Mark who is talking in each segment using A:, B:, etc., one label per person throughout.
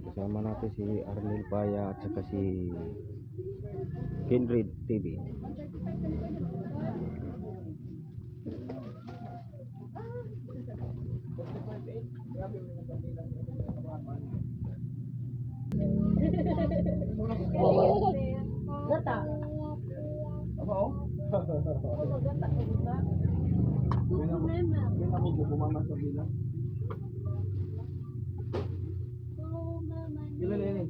A: Kasama natin si Arnel Paya at saka si Kindred TV.
B: Gata.
C: Apa?
B: Gata.
C: Gila ini.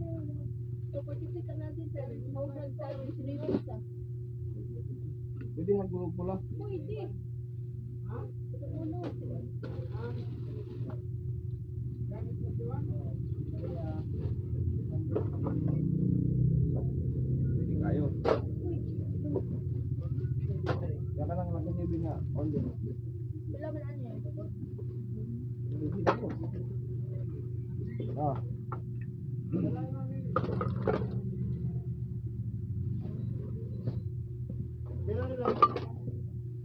C: Jadi hagulog pula. Ini kayo. Ya kan ang laki niya binga on din.
B: Bila man ano yan?
C: Ah.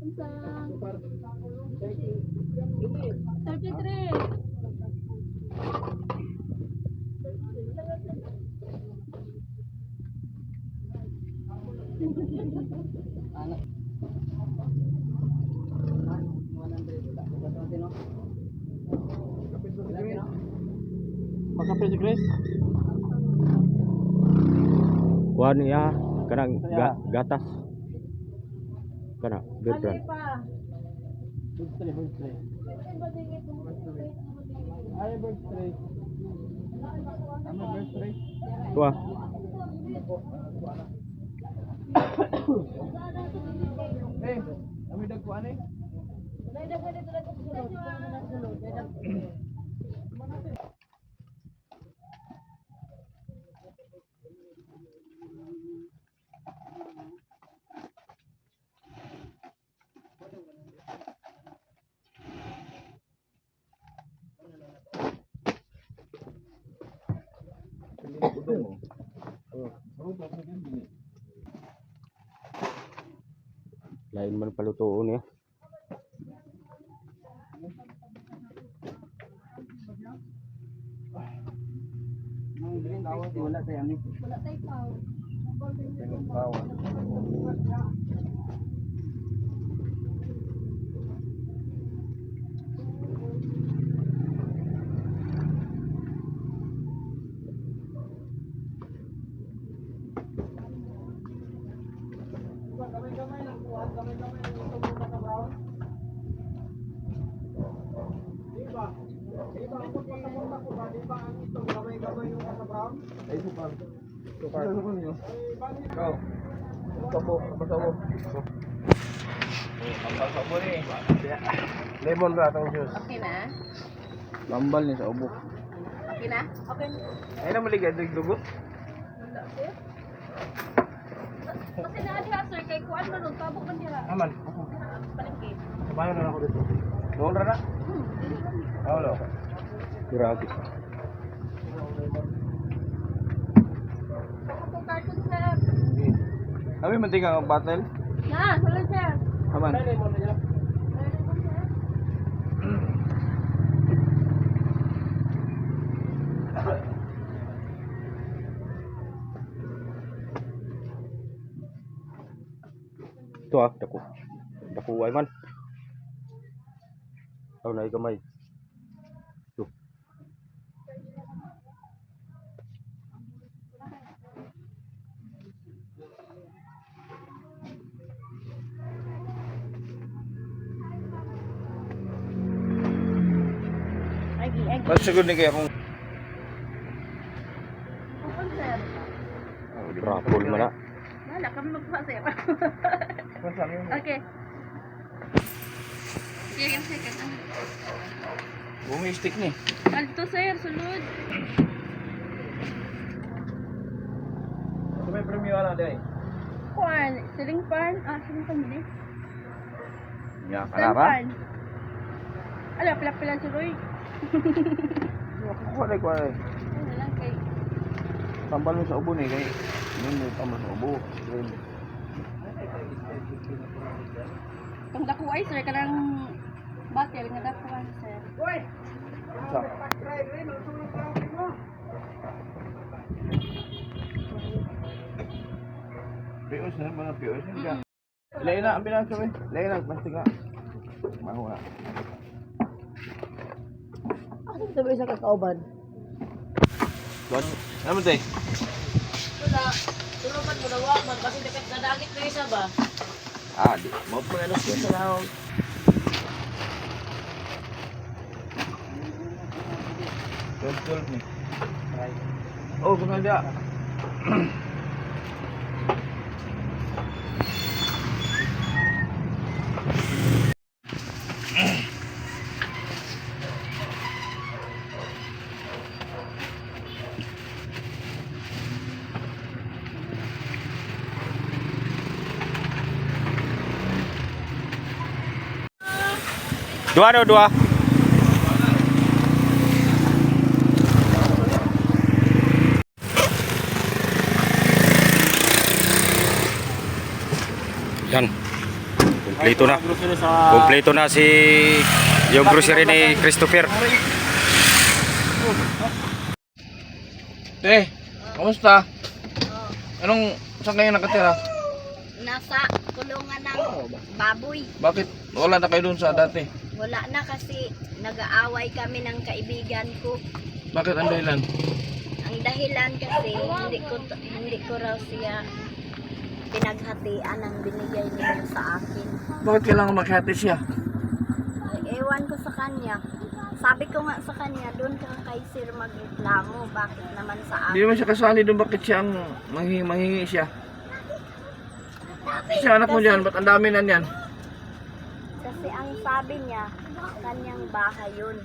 B: Isang 33.
C: Makapit si Chris.
A: Kuan ya, kanang gatas. Kana, birthday.
C: Birthday. Ay, birthday. Ano birthday?
A: Tua.
C: Eh, kami dagkuan eh.
A: Lain man palutuon ya.
C: Wala tayo ani.
B: Wala tayo pao.
C: Gamay-gamay lang kuan, gamay-gamay lang itong mga brown. Diba? Diba ang pagpasapunta ko ba? Diba ang itong gamay-gamay yung mga brown? Ay, sukar. Sukar. Ano ko niyo? Ikaw. Sabo, sabo. Ambal sabo ni. Lemon ra tong juice.
B: Okay na?
C: Lambal ni sa ubo.
B: Okay na? Okay na.
C: Ay na maligad dugo.
B: Wala, sir. Kasi na sir, kay kuan man nun, tabok man diha.
C: Aman.
B: Palengke.
C: Sabayan na ako dito. Doon ra na. Hello.
A: Grabe.
B: Ako carton sir.
C: Kami mantika ang battle.
B: Na, salad sir.
C: Aman.
A: Ito dako. Dako ay man. Aw na gamay. Ito.
B: Agi.
C: Mas siguro ni kaya kung
B: Ako sir.
A: Rapol man na.
B: Wala kami magkuha sir. Okay. Sige, second.
C: bumi stick ni.
B: Alto sir, sulod.
C: So may premium ala day.
B: Kuan, siling pan. Siling pan din.
C: Ya
B: Siling
C: kanara.
B: pan. Ala, pilak-pilan si Roy.
C: Ko dai ko dai.
B: Ano lang kay.
C: Tambal mo sa ubo ni kay. Nun mo tambal sa ubo.
B: Itong dakuay, sir, kanang batil nga dakuan, sir.
C: Sa. Pios na mga pios ka. Lain na ang bilang kami. Lain na pasti ka. Mahu na.
B: Ano sabi sa kakauban?
C: Bon. Naman tay.
D: Wala. Tuluman mo na man kasi dekat na dagit na isa ba?
C: Ah, di. Mo pa ano sa laon. Betul nih. Oh, bukan dia.
A: Dua do dua. Yan. Kompleto na. Kompleto na si yung grocery ni Christopher.
C: Kamusta? Anong saan kayo nakatira?
D: Nasa kulungan ng baboy.
C: Bakit wala na kayo dun sa dati?
D: Wala na kasi nag-aaway kami ng kaibigan ko.
C: Bakit ang dahilan?
D: Ang dahilan kasi hindi ko raw siya pinaghatian ang binigay niya sa akin.
C: Bakit kailangan maghati siya?
D: Ewan ko sa kanya. Sabi ko nga sa kanya, doon ka kay Sir magreklamo. Bakit naman sa
C: Hindi
D: akin?
C: naman siya kasali doon. Bakit siya ang manghingi siya? Siya anak mo dyan, ba't ang dami na niyan?
D: Kasi ang sabi niya, kanyang bahay yun.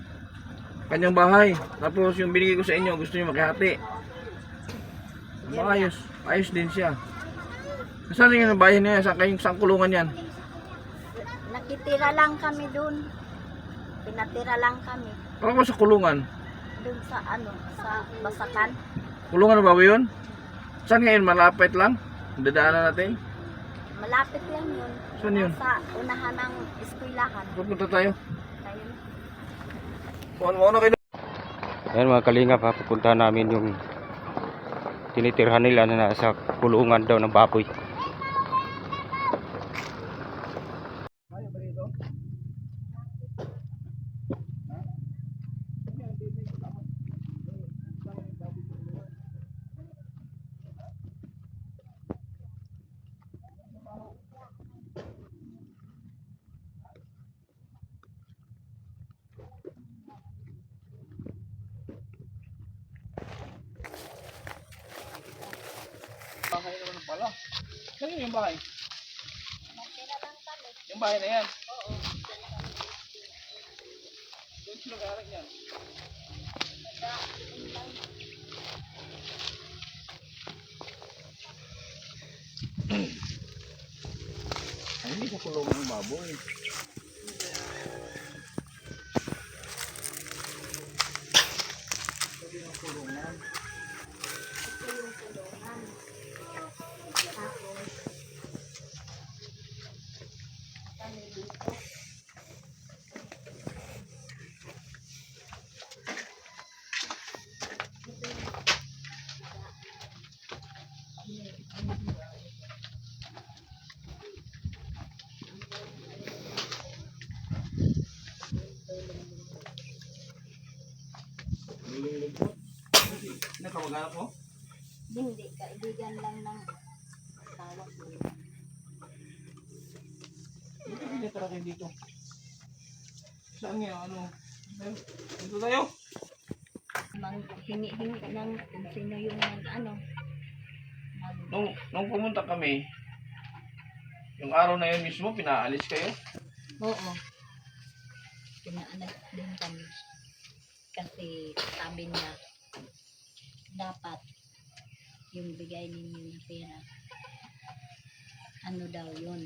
C: Kanyang bahay. Tapos yung binigay ko sa inyo, gusto niyo maghati. Ayos. Ayos din siya. Saan yung bahay niya? Saan kayong saan kulungan yan?
D: Nakitira lang kami doon. Pinatira lang kami.
C: Ano ba sa kulungan?
D: Doon sa sa Basakan.
C: Kulungan na ba yun? Saan ngayon? Malapit lang? Dadaanan natin?
D: Malapit lang yun.
C: Saan yun?
D: Sa unahan ng eskwelahan.
C: Pupunta tayo.
D: Tayo.
C: Ano kayo?
A: Ayan mga kalingap, pupuntahan namin yung tinitirhan nila na sa kulungan daw ng baboy.
C: Bahay naman pala. Saan yung bahay? Yung bahay na yan? Oo. Doon sila galing yan. Ay, hindi sa kulungan ng baboy. Nakamagana ko?
D: Hindi, kaibigan lang ng tawag ko.
C: Dito hindi tara kayo dito. Saan nga? Ano? Dito tayo?
D: Hingi-hingi ng kung sino yung
C: Nung pumunta kami, yung araw na yun mismo, pinaalis kayo?
D: Oo. Pinaanak din kami. Kasi sabi niya, dapat yung bigay ninyo na pera, ano daw yun,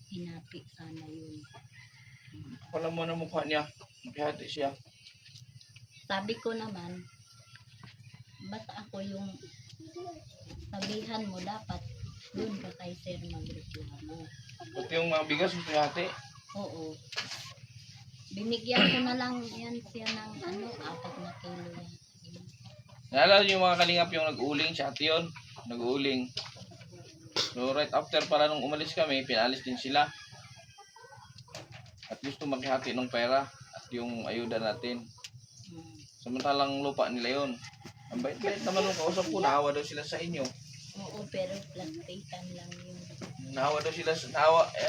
D: hinapi sana yun.
C: Wala mo na mukha niya. Maghihati siya.
D: Sabi ko naman, ba't ako yung sabihan mo dapat Doon ka kay sir magreklamo.
C: Pati yung mga bigas gusto hati.
D: Oo. Binigyan ko na lang yan siya ng 4 na kilo yan.
C: Naalala niyo yung mga kalingap yung nag-uling sa ate yun? Nag-uling. So right after pala nung umalis kami, pinalis din sila. At gusto maghati ng pera at yung ayuda natin.
D: Hmm.
C: Samantalang lupa nila yun. Ang bait-bait naman nung kausap ko, naawa daw sila sa inyo.
D: Oo, pero plastikan lang yun.
C: Naawa daw sila,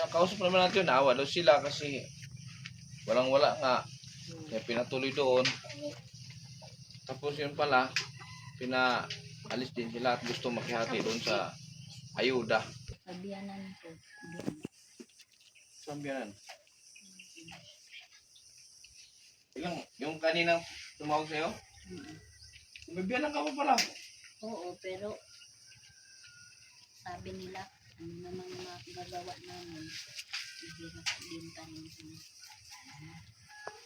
C: kausap naman natin yun, naawa daw sila kasi walang-wala nga. Kaya pinatuloy doon. Tapos yun pala, pinaalis din sila at gusto makihati doon sa ayuda.
D: Sabihanan ko. Doon.
C: Sambihan. Yung kanina tumawag sa'yo? Bibiyanan ka pa pala.
D: Oo, pero sabi nila, ano namang magagawa namin. Hirap din kami.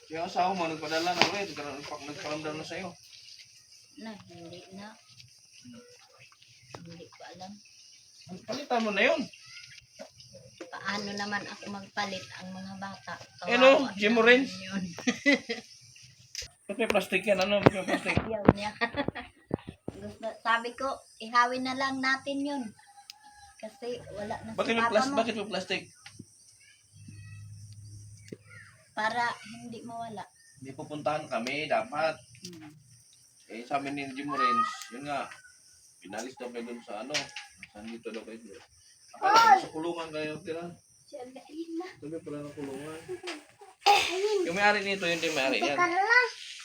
C: Yung asawa mo, nagpadala na ulit. Nagkaramdam na sa'yo.
D: Hindi na. Hindi ko alam.
C: Palitan mo na yun.
D: Paano naman ako magpalit ang mga bata?
C: Hello, Jim
D: naman
C: Orange.
D: yun.
C: Ba't may plastic yan? Ano? Ba't may plastic?
D: Ayaw niya. Sabi ko, ihawin na lang natin yun. Kasi wala na
C: Bakit may plastic? Bakit may plastic?
D: Para hindi mawala.
C: Hindi pupuntahan kami, dapat. Eh, sabi ni Jim Orange, yun nga, pinalis daw kayo dun sa saan dito daw kayo. Akala ko sa kulungan kayo tira. Sabi pala ng kulungan. Yung may-ari nito, yun din may-ari yan.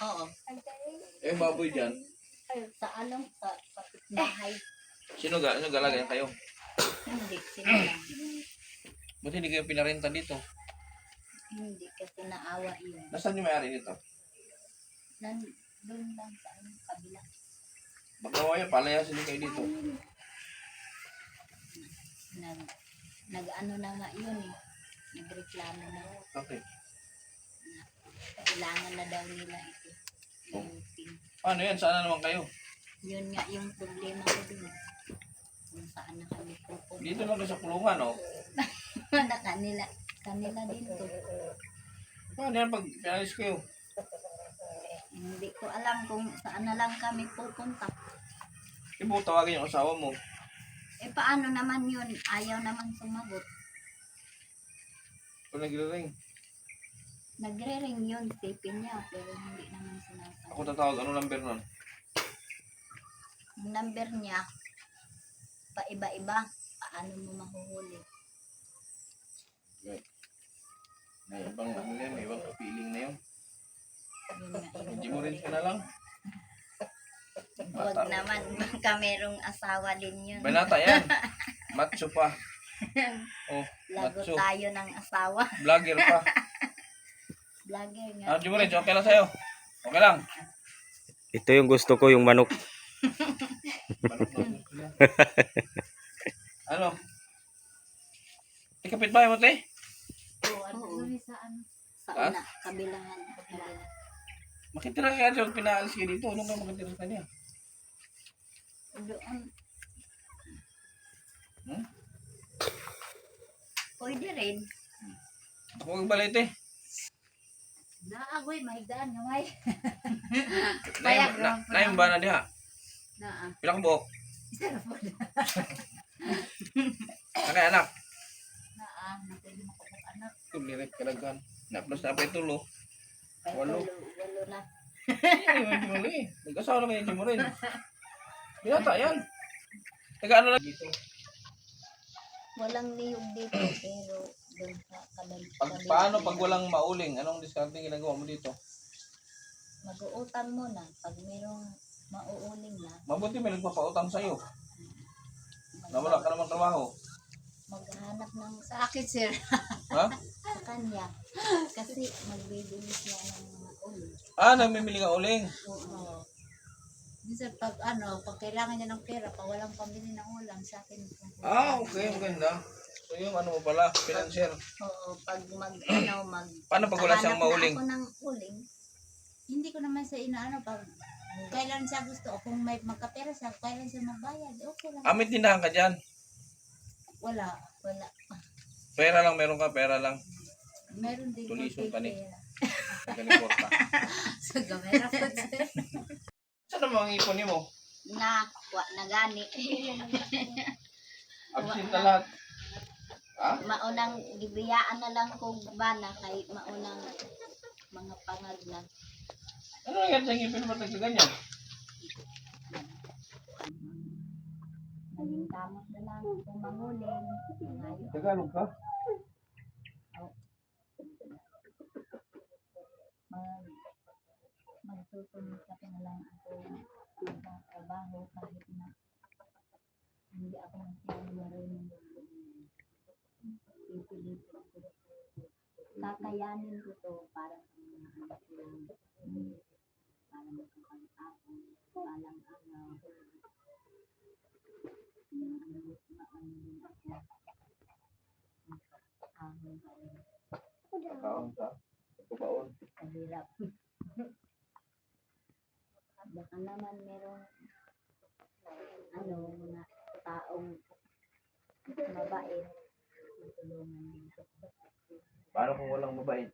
D: Oo.
C: Eh, yung baboy dyan.
D: Sa sa bahay.
C: Sino galagayan kayo?
D: Hindi, sila lang.
C: Ba't hindi kayo pinarenta dito?
D: Hindi kasi naawa yun.
C: Nasaan yung may-ari nito?
D: Doon lang sa kabila.
C: Bagawa yan, palayasin din kayo dito.
D: Nag-ano na nga yun eh. Nagreklamo na.
C: Okay.
D: Kailangan na daw nila ito.
C: Ano yan? Saan na naman kayo?
D: Yun nga yung problema ko dun. Kung saan na kami pupunta.
C: Dito lang kayo sa kulungan, oh.
D: Na kanila din to.
C: Paano yan pag pinalis kayo?
D: Hindi ko alam kung saan na lang kami pupunta.
C: Ibu, tawagin yung asawa mo.
D: Eh paano naman yun? Ayaw naman sumagot.
C: Kung nagre-ring.
D: Nagre-ring yun, tipin niya, pero hindi naman sinasagot.
C: Ako tatawag, ano number nun?
D: Yung number niya, paiba-iba. Paano mo mahuhuli?
C: Okay. May ibang ano yan, may ibang feeling na yun.
D: Yun nga yun.
C: Hindi mo rin ka na lang.
D: Huwag naman, baka merong asawa din yun.
C: Banata yan. Macho pa. Oh,
D: Lago
C: macho.
D: tayo ng asawa.
C: Vlogger pa.
D: Vlogger nga.
C: Ah, Jimo rin, okay lang sa'yo. Okay lang.
A: Ito yung gusto ko, yung manok.
C: Ano? Ikapit ba mo, te?
D: Oo. Sa
C: Ha?
D: una, kabilangan.
C: Makitira ka dyan, pinaalis ka dito. Anong ka makitira ka niya?
D: Doon.
C: Hmm?
D: Pwede rin.
C: Ako ang balay, te.
B: Naagoy, mahigdaan nga may.
C: Naim ba na diha?
B: Naa.
C: Pilang buhok? Nakay anak?
B: Naa, napwede makapag anak.
C: Tulirit kalaghan. Naplos na pa itulo.
D: Ay,
C: Walo.
D: walo na.
C: Hindi mo rin. Nag-asawa na kayo, hindi mo rin. Binata yan. Taga ano lang dito.
D: Walang niyog dito, pero doon sa
C: Paano pag walang mauling? Anong diskarte ginagawa mo dito?
D: Mag-uutan mo na. Pag mayroong mauuling na,
C: Mabuti may nagpapautang sa'yo. Na wala ka namang trabaho.
D: maghanap ng
B: Sa akin, sir.
C: Ha?
D: sa kanya. Kasi magbibili siya ng mga uling.
C: Ah, namimili ka uling.
D: Oo.
B: Minsan pag pag kailangan niya ng pera, pag walang pambili ng ulam, sa akin.
C: Ah, okay. Maganda. So yung ano mo pala, financier.
D: Oo, pag
C: Paano pag wala siyang
D: hahanap na
C: mauling?
D: ako ng uling,
B: Hindi ko naman sa inaano, pag kailan siya gusto, o kung may magkapera siya, kailan siya magbayad, okay lang.
C: Ah, may tindahan ka dyan.
B: Wala.
D: Wala.
C: Pera lang, meron ka, pera lang.
B: Meron din
C: Tulisun ka ni.
B: pera.
C: Kaniporta.
B: Sa gamera po sir.
C: Saan naman ang ipon mo?
D: Na, wa na gani.
C: Absent na lahat. Ha?
D: Maunang gibiyaan na lang kog bana kay maunang mga pangag na.
C: Ano nangyari sa ngipin mo ganyan?
D: Naging kamot na lang kung manguling. Ngayon,
C: Tagalog ka?
D: magsusunod ka na lang ako trabaho kahit na hindi ako marunong. Pipilitin ko. Kakayanin ko to para sa mga anak ko lang. Para makapag-tapon. Palang araw.
C: Kaon sa kubaon.
D: Kahirap. Baka naman merong mga taong mabait. Tutulungan nila.
C: Paano kung walang mabait?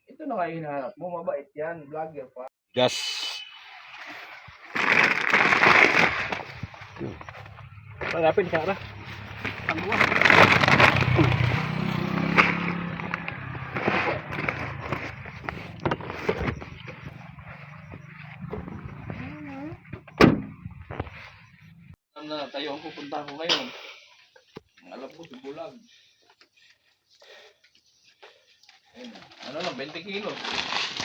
C: Ito na kayo hinahanap mo, mabait yan, vlogger pa.
A: Gas.
C: Hanapin ka ra. Alam na tayo ang pupunta ko ngayon. Ang alam ko, si Bulag. Ayun. Ano lang, 20 kilos.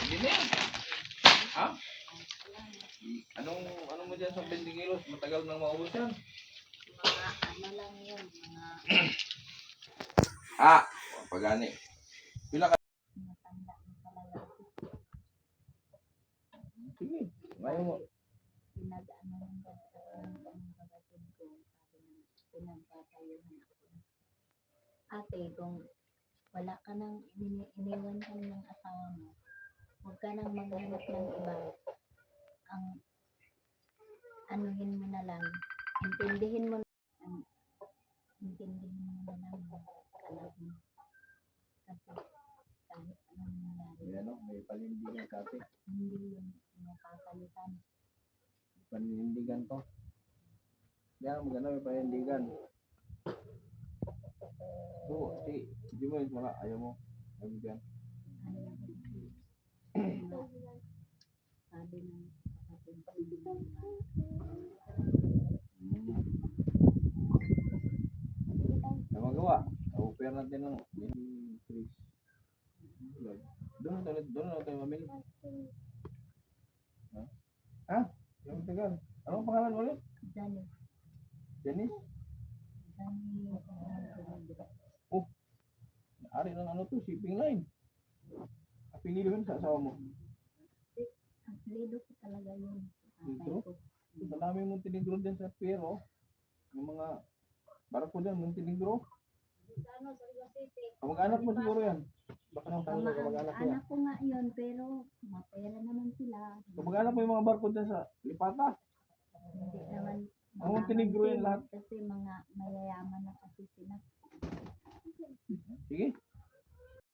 C: Hindi na yan. Ha? Anong mo dyan sa 20 kilos? Matagal nang maubos yan.
D: Mga lang yun. Mga
C: Ah! Pagani. Pila ka?
D: matanda na talaga.
C: Sige. Ngayon mo.
D: Pinag-ano lang ba ang bagatid ko. Sabi na pinagpapayuhan ako. Ate, kung wala ka nang iniwan ka ng asawa mo, huwag ka nang maghanap ng iba. Ang anuhin mo na lang, intindihin mo na lang ang anak mo. Kasi kahit anong nangyari,
C: Ayan o, may panindigan kasi.
D: hindi yun mapapalitan.
C: Panindigan to. Yan, maganda may panindigan. So, si, hindi mo yun wala. Ayaw mo. Ayaw mo dyan.
D: Sabi ng kapatid ko
C: Ano magawa? Offer natin ng Chris. Doon na tayo mamili. Ha? Ha? Yung tagal. Anong pangalan mo ulit?
D: Dani,
C: Janice? Oh, ari ng ano to, shipping line. Pinili mo sa asawa mo.
D: ang lido ko talaga yun.
C: Negro? Sa dami Montenegro dyan sa Pero. Yung mga barko dyan, Montenegro. Kamag-anak mo siguro yan. Baka nang tawag na kamag-anak niya.
D: Anak ko nga yun, pero mapera naman sila.
C: Kamag-anak mo yung mga barko dyan sa Lipata.
D: Hindi naman
C: Ang Montenegro yan lahat.
D: kasi mga mayayaman na kasi sila.
C: Sige.